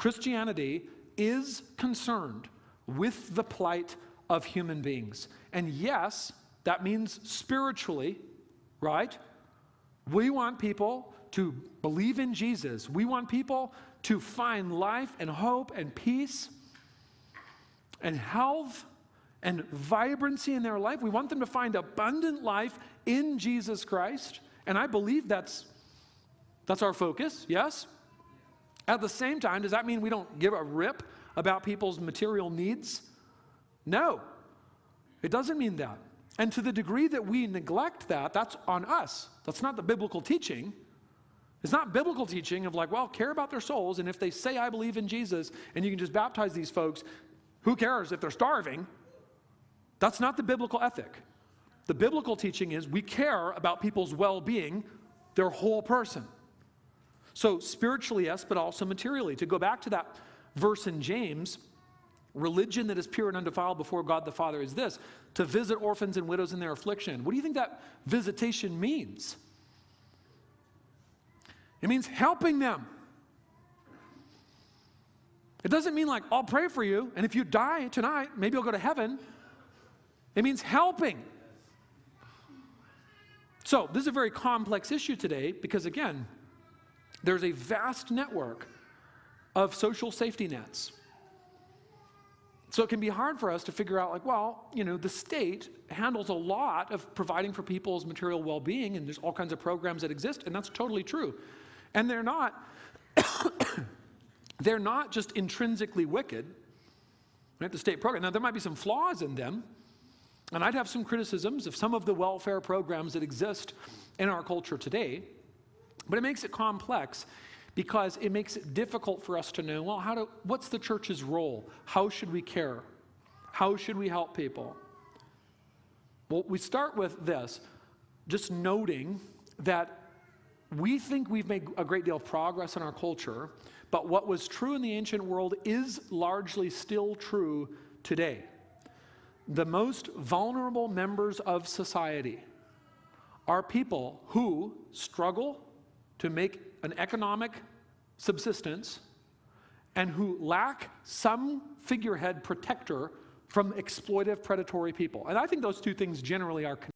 Christianity is concerned with the plight of human beings. And yes, that means spiritually, right? We want people to believe in Jesus. We want people to find life and hope and peace and health and vibrancy in their life. We want them to find abundant life in Jesus Christ. And I believe that's our focus, yes? At the same time, does that mean we don't give a rip about people's material needs? No, it doesn't mean that. And to the degree that we neglect that, that's on us. That's not the biblical teaching. It's not biblical teaching of like, well, care about their souls, and if they say, I believe in Jesus, and you can just baptize these folks, who cares if they're starving? That's not the biblical ethic. The biblical teaching is we care about people's well-being, their whole person. So spiritually, yes, but also materially. To go back to that verse in James, religion that is pure and undefiled before God the Father is this, to visit orphans and widows in their affliction. What do you think that visitation means? It means helping them. It doesn't mean like, I'll pray for you, and if you die tonight, maybe you'll go to heaven. It means helping. So this is a very complex issue today because, again, there's a vast network of social safety nets. So it can be hard for us to figure out like, well, you know, the state handles a lot of providing for people's material well-being, and there's all kinds of programs that exist, and that's totally true. And they're not, they're not just intrinsically wicked, right, the state program. Now, there might be some flaws in them, and I'd have some criticisms of some of the welfare programs that exist in our culture today, but it makes it complex because it makes it difficult for us to know, well, what's the church's role? How should we care? How should we help people? Well, we start with this, just noting that we think we've made a great deal of progress in our culture, but what was true in the ancient world is largely still true today. The most vulnerable members of society are people who struggle to make an economic subsistence and who lack some figurehead protector from exploitive predatory people. And I think those two things generally are connected.